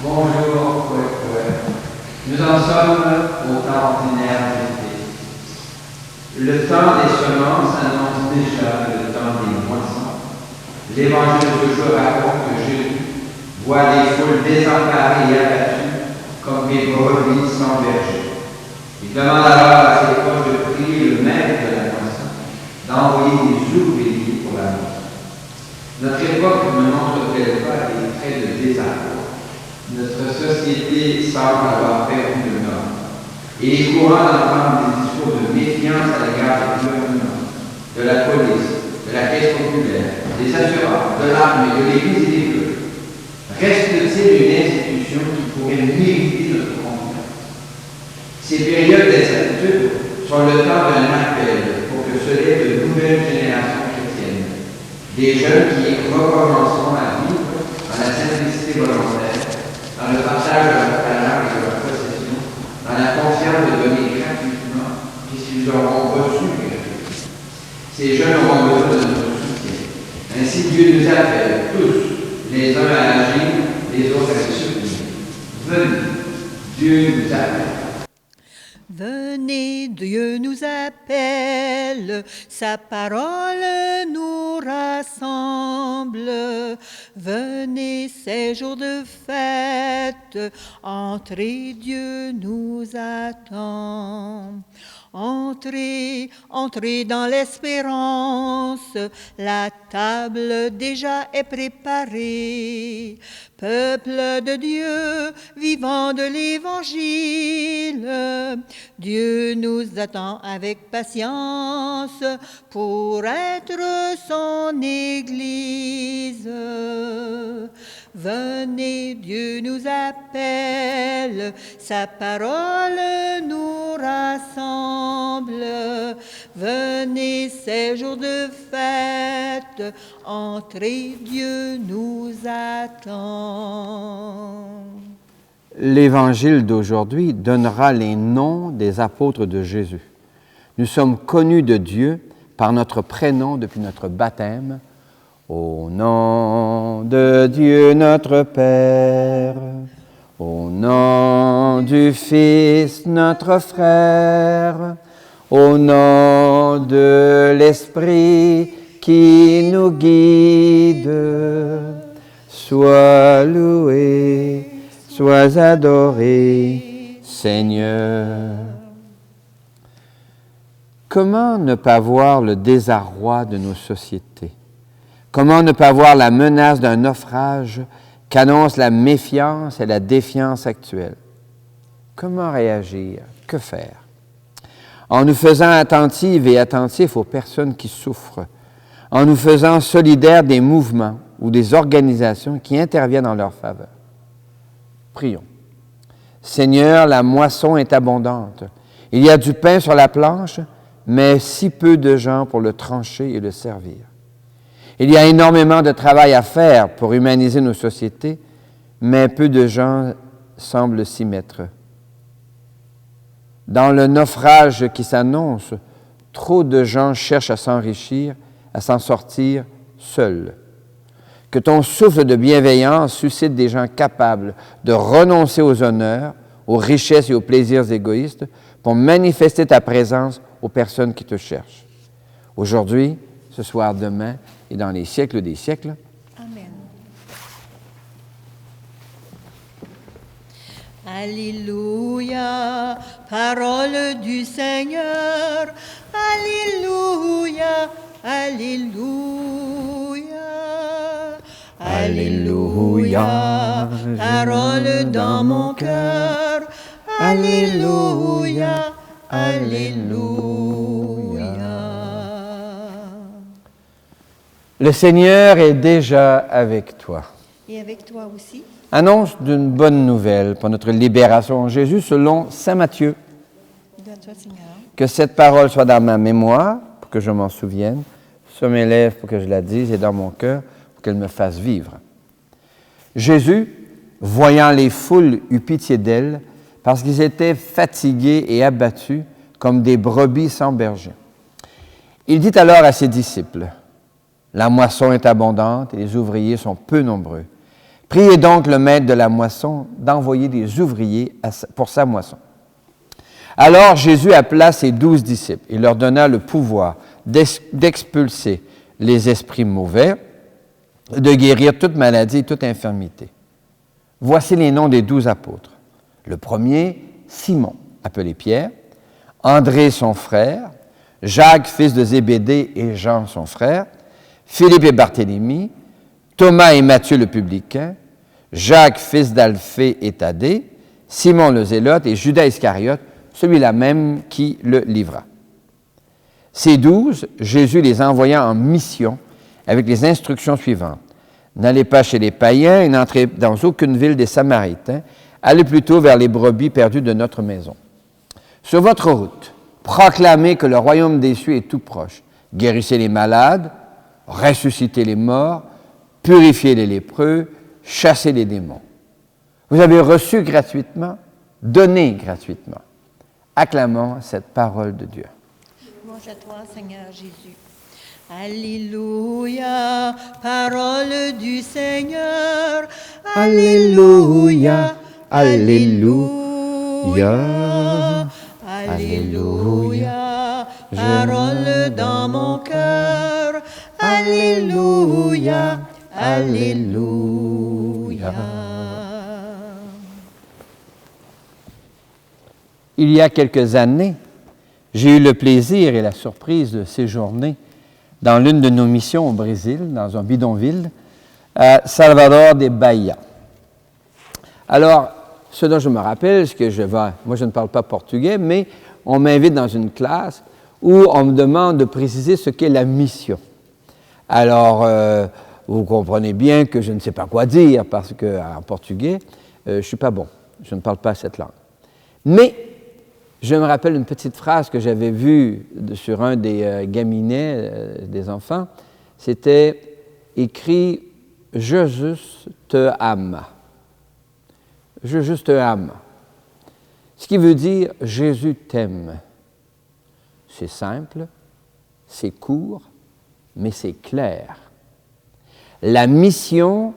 Bonjour, poète. Nous en sommes au temps ordinaire d'été. Le temps des semences annonce déjà le temps des moissons. L'Évangile d'aujourd'hui raconte que Jésus voit des foules désemparées et abattues comme des brebis sans berger. Il demande alors à ses proches de prier le maître de la moisson, d'envoyer des ouvriers pour la moisson. Notre époque ne montre-t-elle pas des traits de désarroi? Notre société semble avoir perdu le nord. Il est courant d'entendre des discours de méfiance à l'égard du gouvernement, de la police, de la caisse populaire, des assurances, de l'armée, de l'Église et des peuples. Reste-t-il une institution qui pourrait mériter notre confiance? Ces périodes d'incertitude sont le temps d'un appel pour que se lèvent de nouvelles générations chrétiennes, des jeunes qui recommenceront à vivre dans la simplicité volontaire, dans le partage de leur talent et de leur possession, dans la confiance de donner gratuitement, puisqu'ils auront reçu gratuitement. Ces jeunes auront besoin de notre soutien. Ainsi, Dieu nous appelle tous, les uns à agir, les autres à se soutenir. Venez, Dieu nous appelle. Venez, Dieu nous appelle, sa parole nous rassemble. Venez, ces jours de fête, entrez, Dieu nous attend. Entrez, entrez dans l'espérance, la table déjà est préparée. Peuple de Dieu, vivant de l'Évangile, Dieu nous attend avec patience pour être son Église. Venez, Dieu nous appelle, sa parole nous rassemble. Venez, ces jours de fête, entrez, Dieu nous attend. L'Évangile d'aujourd'hui donnera les noms des apôtres de Jésus. Nous sommes connus de Dieu par notre prénom depuis notre baptême. Au nom de Dieu notre Père, au nom du Fils notre frère, au nom de l'Esprit qui nous guide, sois loué, sois adoré, Seigneur. Comment ne pas voir le désarroi de nos sociétés? Comment ne pas voir la menace d'un naufrage qu'annonce la méfiance et la défiance actuelle? Comment réagir? Que faire? En nous faisant attentives et attentifs aux personnes qui souffrent, en nous faisant solidaires des mouvements ou des organisations qui interviennent en leur faveur. Prions. Seigneur, la moisson est abondante. Il y a du pain sur la planche, mais si peu de gens pour le trancher et le servir. Il y a énormément de travail à faire pour humaniser nos sociétés, mais peu de gens semblent s'y mettre. Dans le naufrage qui s'annonce, trop de gens cherchent à s'enrichir, à s'en sortir seuls. Que ton souffle de bienveillance suscite des gens capables de renoncer aux honneurs, aux richesses et aux plaisirs égoïstes pour manifester ta présence aux personnes qui te cherchent. Aujourd'hui, ce soir, demain et dans les siècles des siècles. Amen. Alléluia, parole du Seigneur. Alléluia, alléluia. Alléluia, parole dans mon cœur. Alléluia, alléluia. Le Seigneur est déjà avec toi. Et avec toi aussi. Annonce d'une bonne nouvelle pour notre libération en Jésus selon saint Matthieu. De toi, Seigneur. Que cette parole soit dans ma mémoire, pour que je m'en souvienne, sur mes lèvres pour que je la dise et dans mon cœur pour qu'elle me fasse vivre. Jésus, voyant les foules, eut pitié d'elles parce qu'ils étaient fatigués et abattus comme des brebis sans berger. Il dit alors à ses disciples, « La moisson est abondante et les ouvriers sont peu nombreux. Priez donc le maître de la moisson d'envoyer des ouvriers pour sa moisson. » Alors Jésus appela ses 12 disciples et leur donna le pouvoir d'expulser les esprits mauvais, de guérir toute maladie et toute infirmité. Voici les noms des 12 apôtres. Le premier, Simon, appelé Pierre, André son frère, Jacques, fils de Zébédée, et Jean son frère, Philippe et Barthélemy, Thomas et Matthieu le publicain, Jacques, fils d'Alphée et Thaddée, Simon le zélote et Judas Iscariote, celui-là même qui le livra. Ces 12, Jésus les envoya en mission avec les instructions suivantes. N'allez pas chez les païens et n'entrez dans aucune ville des Samaritains. Allez plutôt vers les brebis perdues de notre maison. Sur votre route, proclamez que le royaume des cieux est tout proche. Guérissez les malades, ressuscitez les morts, purifiez les lépreux, chassez les démons. Vous avez reçu gratuitement, donnez gratuitement. Acclamons cette parole de Dieu. Louange à toi, Seigneur Jésus. Alléluia, parole du Seigneur. Alléluia, alléluia, alléluia, parole dans mon cœur. Alléluia, alléluia. Il y a quelques années, j'ai eu le plaisir et la surprise de séjourner dans l'une de nos missions au Brésil, dans un bidonville, à Salvador de Bahia. Alors, ce dont je me rappelle, c'est que moi je ne parle pas portugais, mais on m'invite dans une classe où on me demande de préciser ce qu'est la mission. Alors, vous comprenez bien que je ne sais pas quoi dire, parce qu'en portugais, je ne suis pas bon, je ne parle pas cette langue. Mais, je me rappelle une petite phrase que j'avais vue sur un des gaminets des enfants. C'était écrit « Jésus te ama ». Jésus te ama. Ce qui veut dire « Jésus t'aime ». C'est simple, c'est court, mais c'est clair. La mission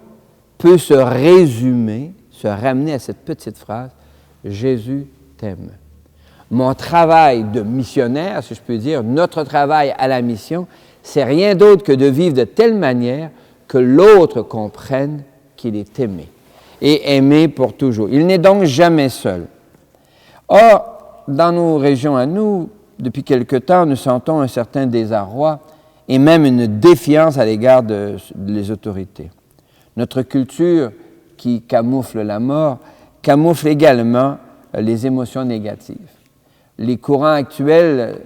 peut se résumer, se ramener à cette petite phrase « Jésus t'aime ». Mon travail de missionnaire, si je peux dire, notre travail à la mission, c'est rien d'autre que de vivre de telle manière que l'autre comprenne qu'il est aimé, et aimé pour toujours. Il n'est donc jamais seul. Or, dans nos régions à nous, depuis quelque temps, nous sentons un certain désarroi et même une défiance à l'égard des autorités. Notre culture, qui camoufle la mort, camoufle également les émotions négatives. Les courants actuels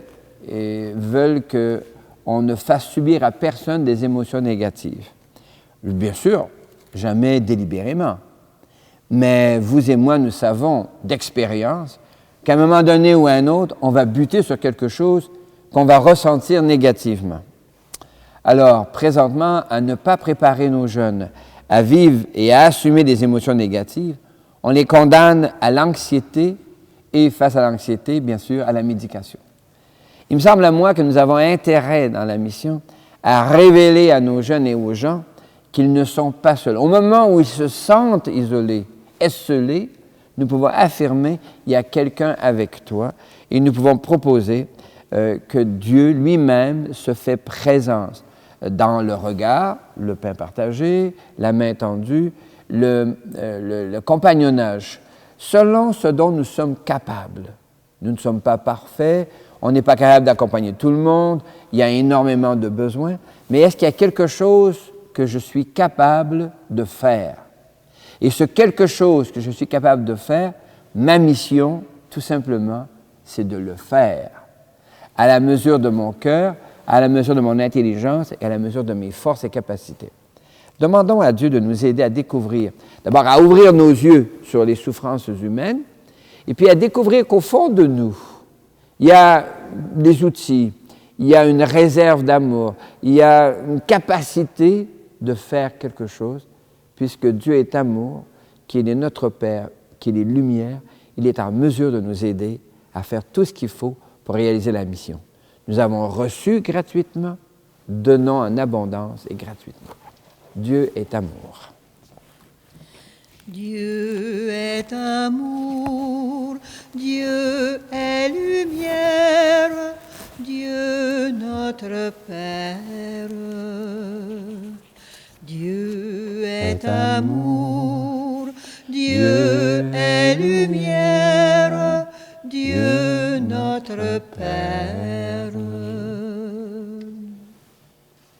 veulent qu'on ne fasse subir à personne des émotions négatives. Bien sûr, jamais délibérément. Mais vous et moi, nous savons d'expérience qu'à un moment donné ou à un autre, on va buter sur quelque chose qu'on va ressentir négativement. Alors, présentement, à ne pas préparer nos jeunes à vivre et à assumer des émotions négatives, on les condamne à l'anxiété et face à l'anxiété, bien sûr, à la médication. Il me semble à moi que nous avons intérêt dans la mission à révéler à nos jeunes et aux gens qu'ils ne sont pas seuls. Au moment où ils se sentent isolés, esseulés, nous pouvons affirmer il y a quelqu'un avec toi et nous pouvons proposer que Dieu lui-même se fait présence dans le regard, le pain partagé, la main tendue, le compagnonnage, selon ce dont nous sommes capables. Nous ne sommes pas parfaits, on n'est pas capable d'accompagner tout le monde, il y a énormément de besoins, mais est-ce qu'il y a quelque chose que je suis capable de faire? Et ce quelque chose que je suis capable de faire, ma mission, tout simplement, c'est de le faire. À la mesure de mon cœur, à la mesure de mon intelligence et à la mesure de mes forces et capacités. Demandons à Dieu de nous aider à découvrir, d'abord à ouvrir nos yeux sur les souffrances humaines, et puis à découvrir qu'au fond de nous, il y a des outils, il y a une réserve d'amour, il y a une capacité de faire quelque chose, puisque Dieu est amour, qu'il est notre Père, qu'il est lumière, il est en mesure de nous aider à faire tout ce qu'il faut pour réaliser la mission. Nous avons reçu gratuitement, donnons en abondance et gratuitement. Dieu est amour. Dieu est amour, Dieu est lumière, Dieu notre Père. Dieu est amour, Dieu est lumière, Dieu notre Père.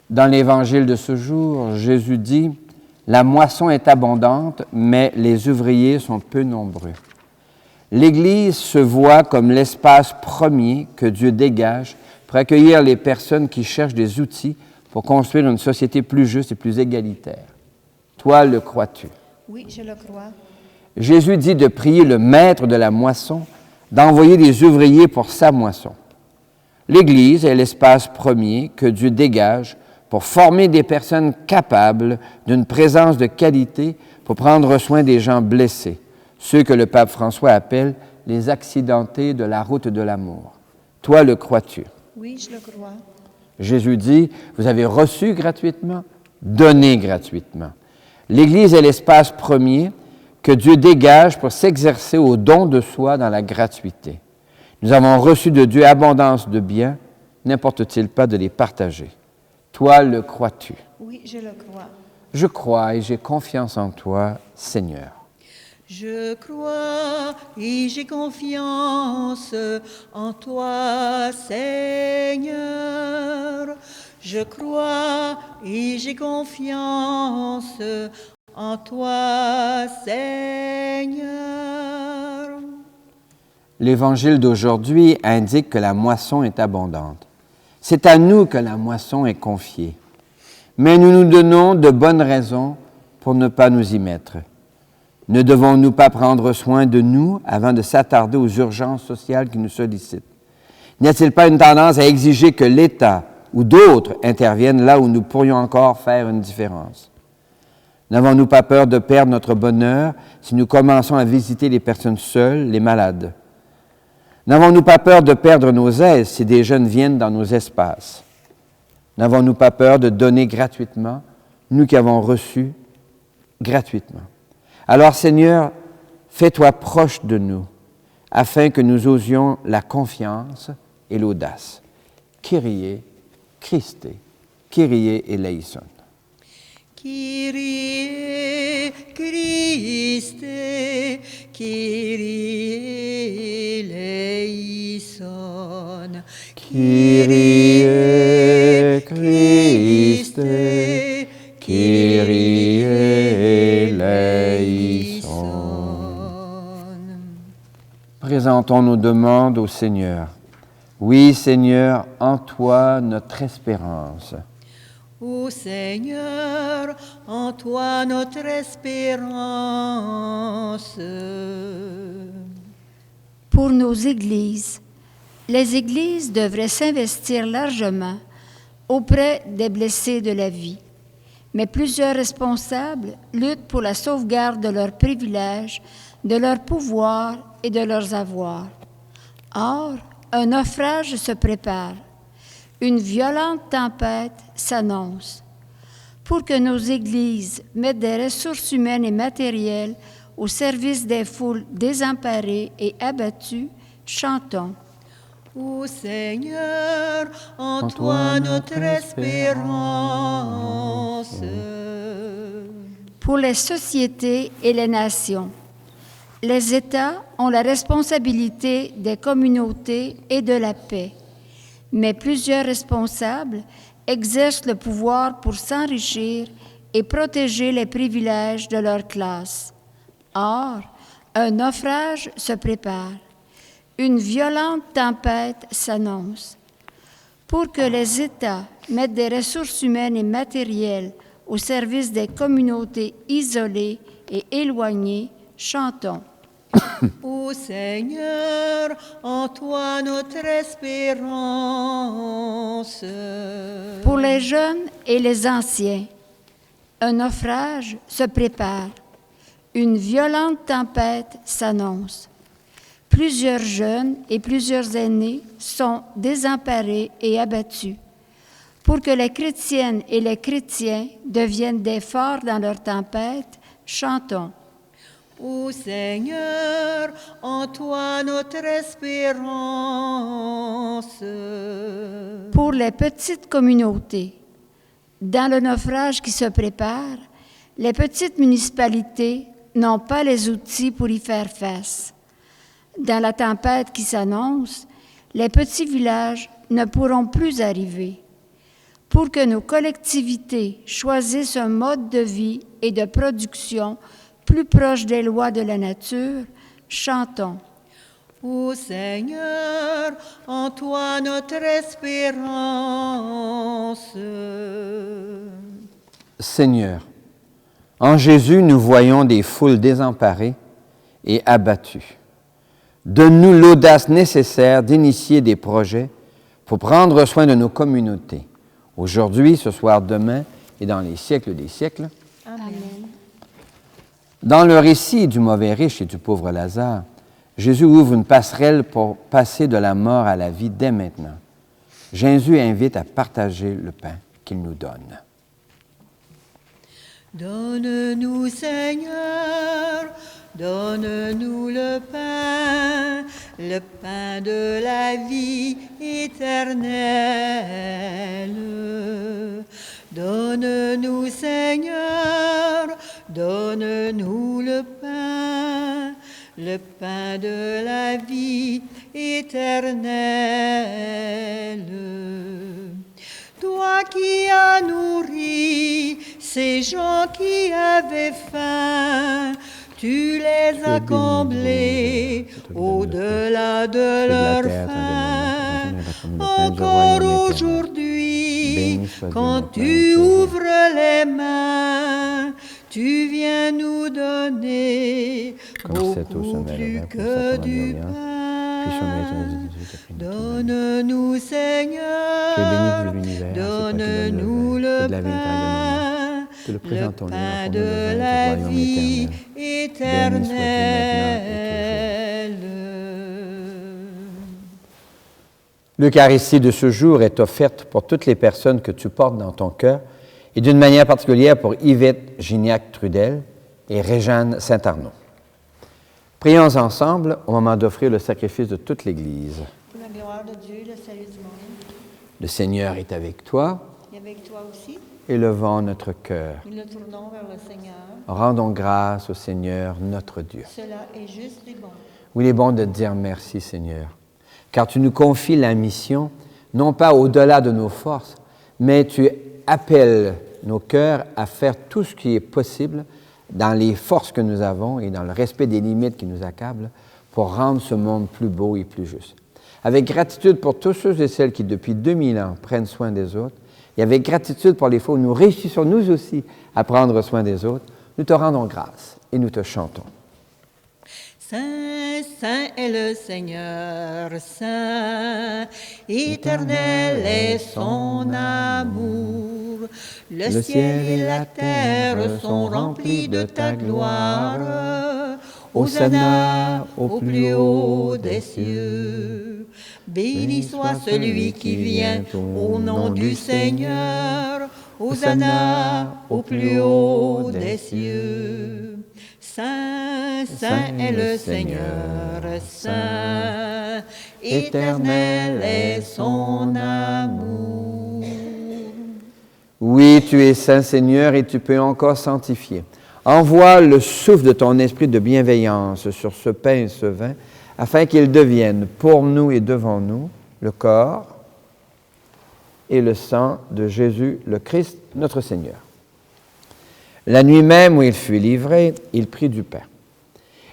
Dans l'Évangile de ce jour, Jésus dit « La moisson est abondante, mais les ouvriers sont peu nombreux. » L'Église se voit comme l'espace premier que Dieu dégage pour accueillir les personnes qui cherchent des outils pour construire une société plus juste et plus égalitaire. Toi, le crois-tu? Oui, je le crois. Jésus dit de prier le maître de la moisson, d'envoyer des ouvriers pour sa moisson. L'Église est l'espace premier que Dieu dégage pour former des personnes capables d'une présence de qualité pour prendre soin des gens blessés, ceux que le pape François appelle les accidentés de la route de l'amour. Toi, le crois-tu? Oui, je le crois. Jésus dit, vous avez reçu gratuitement, donnez gratuitement. L'Église est l'espace premier que Dieu dégage pour s'exercer au don de soi dans la gratuité. Nous avons reçu de Dieu abondance de biens, n'importe-t-il pas de les partager. Toi, le crois-tu? Oui, je le crois. Je crois et j'ai confiance en toi, Seigneur. Je crois et j'ai confiance en toi, Seigneur. Je crois et j'ai confiance en toi, Seigneur. L'Évangile d'aujourd'hui indique que la moisson est abondante. C'est à nous que la moisson est confiée. Mais nous nous donnons de bonnes raisons pour ne pas nous y mettre. Ne devons-nous pas prendre soin de nous avant de s'attarder aux urgences sociales qui nous sollicitent? N'y a-t-il pas une tendance à exiger que l'État ou d'autres interviennent là où nous pourrions encore faire une différence? N'avons-nous pas peur de perdre notre bonheur si nous commençons à visiter les personnes seules, les malades? N'avons-nous pas peur de perdre nos aides si des jeunes viennent dans nos espaces? N'avons-nous pas peur de donner gratuitement, nous qui avons reçu gratuitement? Alors, Seigneur, fais-toi proche de nous, afin que nous osions la confiance et l'audace. Kyrie, Christe, Kyrie eleison. Kyrie, Christe, Kyrie eleison. Kyrie, Christe, Kyrie eleison. Présentons nos demandes au Seigneur. Oui, Seigneur, en toi notre espérance. Ô Seigneur, en toi notre espérance. Pour nos églises, les églises devraient s'investir largement auprès des blessés de la vie. Mais plusieurs responsables luttent pour la sauvegarde de leurs privilèges, de leurs pouvoirs et de leurs avoirs. Or, un naufrage se prépare. Une violente tempête s'annonce. Pour que nos églises mettent des ressources humaines et matérielles au service des foules désemparées et abattues, chantons. Ô Seigneur, en toi notre espérance. Pour les sociétés et les nations, les États ont la responsabilité des communautés et de la paix. Mais plusieurs responsables exercent le pouvoir pour s'enrichir et protéger les privilèges de leur classe. Or, un naufrage se prépare. Une violente tempête s'annonce. Pour que les États mettent des ressources humaines et matérielles au service des communautés isolées et éloignées, chantons. Ô Seigneur, en toi notre espérance. Pour les jeunes et les anciens, un naufrage se prépare. Une violente tempête s'annonce. Plusieurs jeunes et plusieurs aînés sont désemparés et abattus. Pour que les chrétiennes et les chrétiens deviennent des forts dans leur tempête, chantons. Ô Seigneur, en toi notre espérance. Pour les petites communautés, dans le naufrage qui se prépare, les petites municipalités n'ont pas les outils pour y faire face. Dans la tempête qui s'annonce, les petits villages ne pourront plus arriver. Pour que nos collectivités choisissent un mode de vie et de production plus proche des lois de la nature, chantons. Ô Seigneur, en toi notre espérance. Seigneur, en Jésus, nous voyons des foules désemparées et abattues. Donne-nous l'audace nécessaire d'initier des projets pour prendre soin de nos communautés, aujourd'hui, ce soir, demain et dans les siècles des siècles. Amen. Dans le récit du mauvais riche et du pauvre Lazare, Jésus ouvre une passerelle pour passer de la mort à la vie dès maintenant. Jésus invite à partager le pain qu'il nous donne. Donne-nous, Seigneur, donne-nous le pain de la vie éternelle. Donne-nous, Seigneur, donne-nous le pain de la vie éternelle. Toi qui as nourri ces gens qui avaient faim, tu les as comblés au-delà de leur faim. Encore aujourd'hui, quand tu ouvres les mains, tu viens nous donner beaucoup plus que du pain. Donne-nous, Seigneur, donne-nous le pain de la vie éternelle. L'Eucharistie de ce jour est offerte pour toutes les personnes que tu portes dans ton cœur et d'une manière particulière pour Yvette Gignac-Trudel et Réjeanne Saint-Arnaud. Prions ensemble au moment d'offrir le sacrifice de toute l'Église. Pour la gloire de Dieu, le salut du monde. Le Seigneur est avec toi. Et avec toi aussi, Élevons notre cœur. nous le tournons vers le Seigneur. Rendons grâce au Seigneur notre Dieu. Cela est juste et bon. Oui, il est bon de te dire merci, Seigneur, car tu nous confies la mission, non pas au-delà de nos forces, mais tu appelles nos cœurs à faire tout ce qui est possible dans les forces que nous avons et dans le respect des limites qui nous accablent pour rendre ce monde plus beau et plus juste. Avec gratitude pour tous ceux et celles qui, depuis 2000 ans, prennent soin des autres, et avec gratitude pour les fois où nous réussissons nous aussi à prendre soin des autres, nous te rendons grâce et nous te chantons. Saint, saint est le Seigneur, saint, éternel est son amour. Le ciel et la terre sont remplis de ta gloire. Hosanna au plus haut des cieux. Béni soit celui qui vient au nom du Seigneur. Hosanna au plus haut des cieux. Saint, saint est le Seigneur, saint, éternel est son amour. Oui, tu es saint, Seigneur, et tu peux encore sanctifier. Envoie le souffle de ton esprit de bienveillance sur ce pain et ce vin, afin qu'ils deviennent pour nous et devant nous le corps et le sang de Jésus le Christ, notre Seigneur. La nuit même où il fut livré, il prit du pain.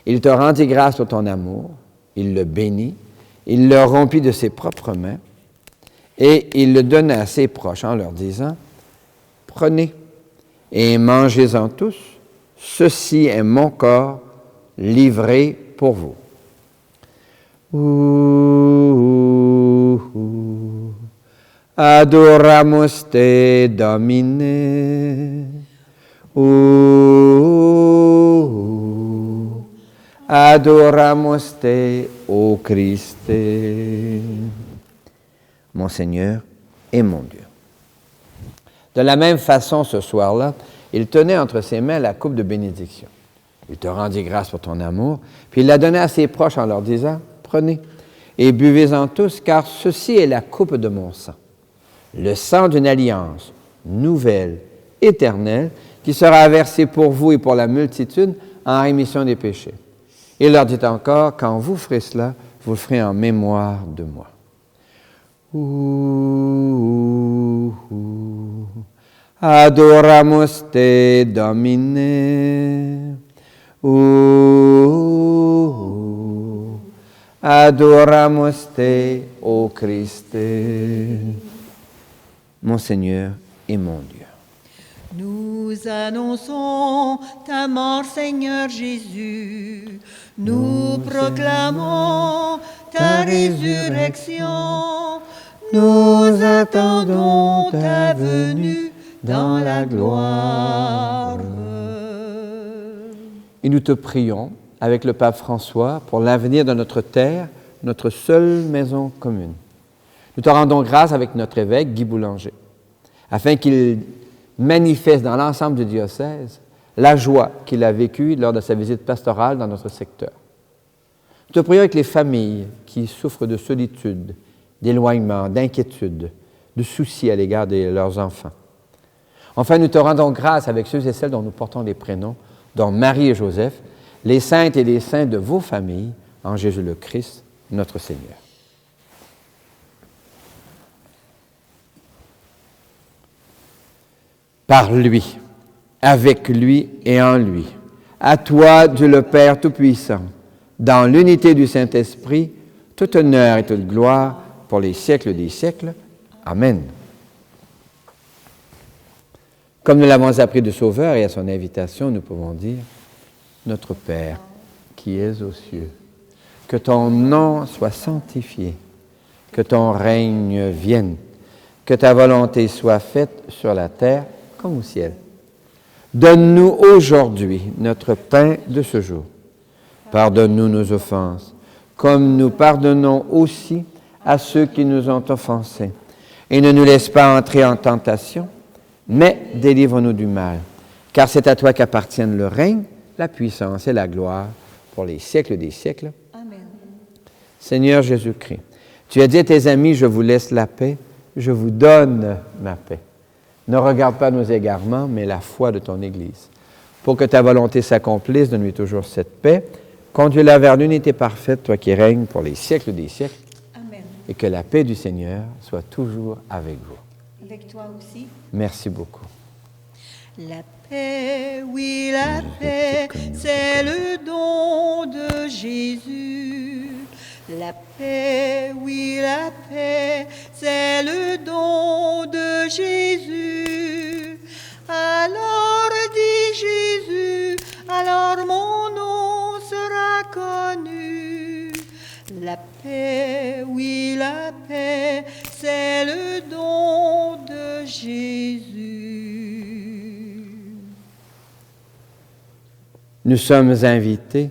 Il te rendit grâce pour ton amour, il le bénit, il le rompit de ses propres mains, et il le donna à ses proches en leur disant, « Prenez et mangez-en tous, ceci est mon corps livré pour vous. » Adoramus te, Domine. Adoramus te, ô Christe. Mon Seigneur et mon Dieu. De la même façon, ce soir-là, il tenait entre ses mains la coupe de bénédiction. Il te rendit grâce pour ton amour, puis il l'a donné à ses proches en leur disant, « Prenez et buvez-en tous, car ceci est la coupe de mon sang, le sang d'une alliance nouvelle, éternelle, qui sera versé pour vous et pour la multitude en rémission des péchés. » Il leur dit encore, « Quand vous ferez cela, vous le ferez en mémoire de moi. » Adoramus te, Domine. Adoramus te, ô Christ, mon Seigneur et mon Dieu. Nous annonçons ta mort, Seigneur Jésus. Nous proclamons ta résurrection. Nous attendons ta venue dans la gloire. Et nous te prions, avec le pape François, pour l'avenir de notre terre, notre seule maison commune. Nous te rendons grâce avec notre évêque, Guy Boulanger, afin qu'il manifeste dans l'ensemble du diocèse la joie qu'il a vécue lors de sa visite pastorale dans notre secteur. Nous te prions avec les familles qui souffrent de solitude, d'éloignement, d'inquiétude, de soucis à l'égard de leurs enfants. Enfin, nous te rendons grâce avec ceux et celles dont nous portons les prénoms, dont Marie et Joseph, les saintes et les saints de vos familles, en Jésus le Christ, notre Seigneur. Par lui, avec lui et en lui, à toi, Dieu le Père Tout-Puissant, dans l'unité du Saint-Esprit, tout honneur et toute gloire pour les siècles des siècles. Amen. Comme nous l'avons appris du Sauveur et à son invitation, nous pouvons dire, Notre Père, qui es aux cieux, que ton nom soit sanctifié, que ton règne vienne, que ta volonté soit faite sur la terre comme au ciel. Donne-nous aujourd'hui notre pain de ce jour. Pardonne-nous nos offenses, comme nous pardonnons aussi à ceux qui nous ont offensés. Et ne nous laisse pas entrer en tentation, mais délivre-nous du mal. Car c'est à toi qu'appartiennent le règne, la puissance et la gloire pour les siècles des siècles. Amen. Seigneur Jésus-Christ, tu as dit à tes amis, je vous laisse la paix, je vous donne ma paix. Ne regarde pas nos égarements, mais la foi de ton Église. Pour que ta volonté s'accomplisse, donne-lui toujours cette paix. Conduis-la vers l'unité parfaite, toi qui règnes pour les siècles des siècles. Amen. Et que la paix du Seigneur soit toujours avec vous. Avec toi aussi. Merci beaucoup. La paix, oui, la paix, c'est le don de Jésus. La paix, oui, la paix, c'est le don de Jésus. Alors dit Jésus, alors mon nom sera connu. La paix, oui, la paix, c'est le don de Jésus. Nous sommes invités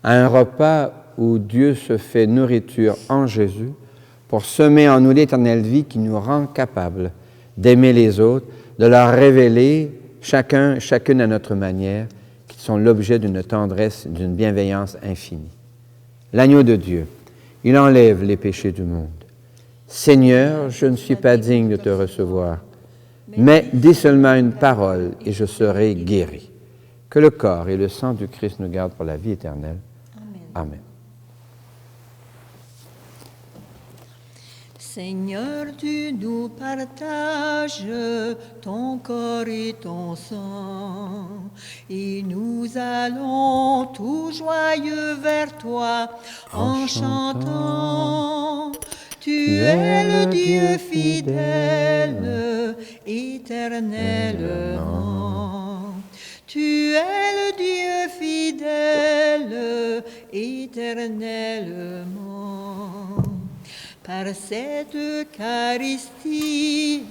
à un repas où Dieu se fait nourriture en Jésus pour semer en nous l'éternelle vie qui nous rend capables d'aimer les autres, de leur révéler chacune à notre manière, qui sont l'objet d'une tendresse, d'une bienveillance infinie. L'agneau de Dieu, il enlève les péchés du monde. Seigneur, je ne suis pas digne de te recevoir, mais dis seulement une parole et je serai guéri. Que le corps et le sang du Christ nous gardent pour la vie éternelle. Amen. Seigneur, tu nous partages ton corps et ton sang, et nous allons tout joyeux vers toi en chantant. Tu es le Dieu fidèle, éternellement. Tu es le Dieu fidèle, éternellement. Par cette Eucharistie,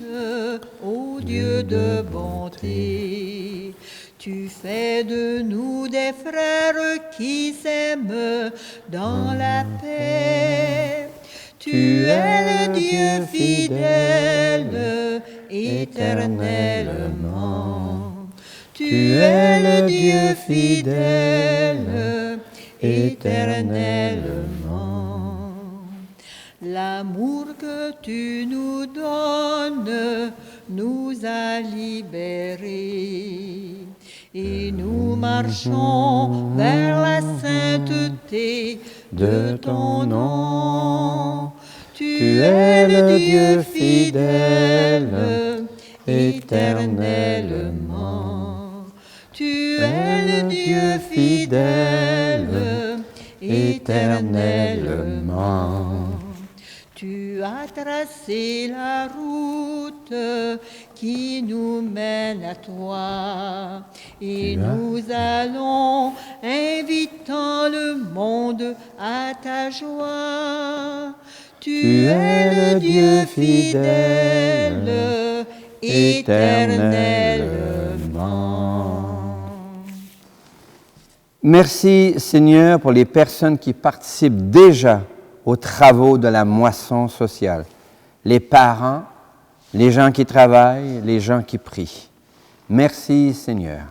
ô Dieu de bonté, tu fais de nous des frères qui s'aiment dans la paix. Tu es le Dieu fidèle, éternellement. Tu Tu es le Dieu fidèle, éternellement. L'amour que tu nous donnes nous a libérés. Et nous marchons vers la sainteté de ton nom. Tu es le Dieu fidèle, éternellement. Tu es le Dieu fidèle, éternellement. Tu as tracé la route qui nous mène à toi. Et nous allons, invitant le monde à ta joie. Tu es le Dieu fidèle, éternellement. Merci Seigneur pour les personnes qui participent déjà aux travaux de la moisson sociale. Les parents, les gens qui travaillent, les gens qui prient. Merci Seigneur.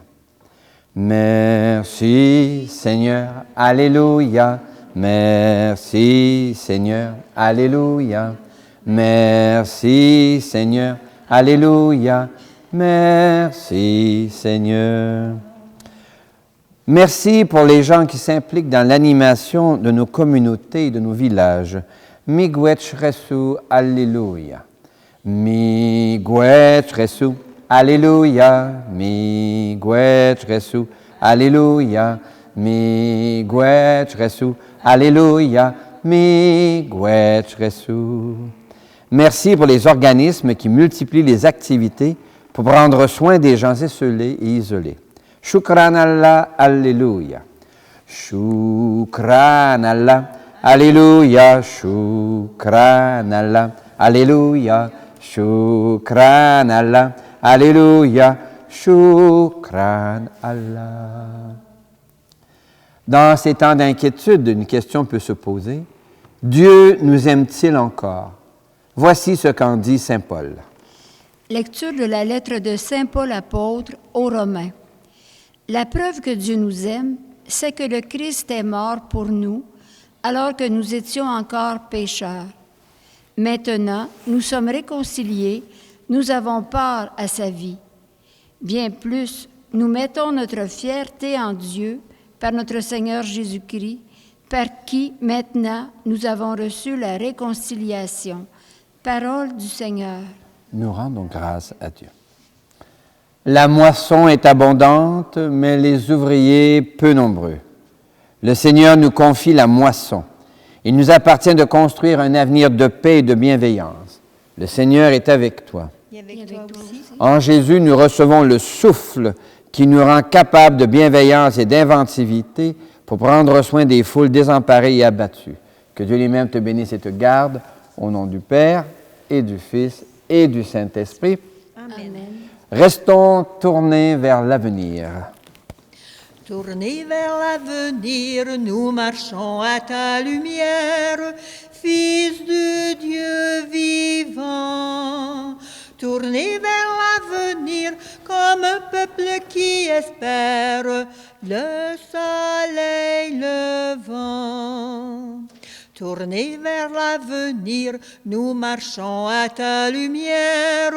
Merci Seigneur. Alléluia. Merci Seigneur. Alléluia. Merci Seigneur. Alléluia. Merci Seigneur. Merci pour les gens qui s'impliquent dans l'animation de nos communautés et de nos villages. Miigwech Resu, Alléluia. Miigwech Resu, Alléluia. Miigwech Resu, Alléluia. Miigwech Resu, Alléluia. Miigwech Resu. Merci pour les organismes qui multiplient les activités pour prendre soin des gens esselés et isolés. Shukran Allah, Alléluia. Shukran Allah, Alléluia. Shukran Allah, Alléluia. Shukran Allah, Alléluia. Shukran Allah. Dans ces temps d'inquiétude, une question peut se poser. Dieu nous aime-t-il encore? Voici ce qu'en dit saint Paul. Lecture de la lettre de saint Paul apôtre aux Romains. La preuve que Dieu nous aime, c'est que le Christ est mort pour nous, alors que nous étions encore pécheurs. Maintenant, nous sommes réconciliés, nous avons part à sa vie. Bien plus, nous mettons notre fierté en Dieu par notre Seigneur Jésus-Christ, par qui, maintenant, nous avons reçu la réconciliation. Parole du Seigneur. Nous rendons grâce à Dieu. La moisson est abondante, mais les ouvriers peu nombreux. Le Seigneur nous confie la moisson. Il nous appartient de construire un avenir de paix et de bienveillance. Le Seigneur est avec toi. Et avec toi aussi. En Jésus, nous recevons le souffle qui nous rend capables de bienveillance et d'inventivité pour prendre soin des foules désemparées et abattues. Que Dieu lui-même te bénisse et te garde, au nom du Père et du Fils et du Saint-Esprit. Amen. Restons tournés vers l'avenir. Tournés vers l'avenir, nous marchons à ta lumière, Fils de Dieu vivant. Tournés vers l'avenir, comme un peuple qui espère le soleil levant. Tournés vers l'avenir, nous marchons à ta lumière,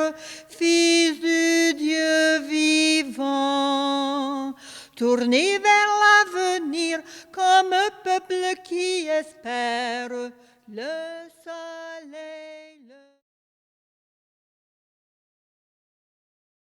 Fils de Dieu vivant. Tournés vers l'avenir, comme un peuple qui espère le soleil.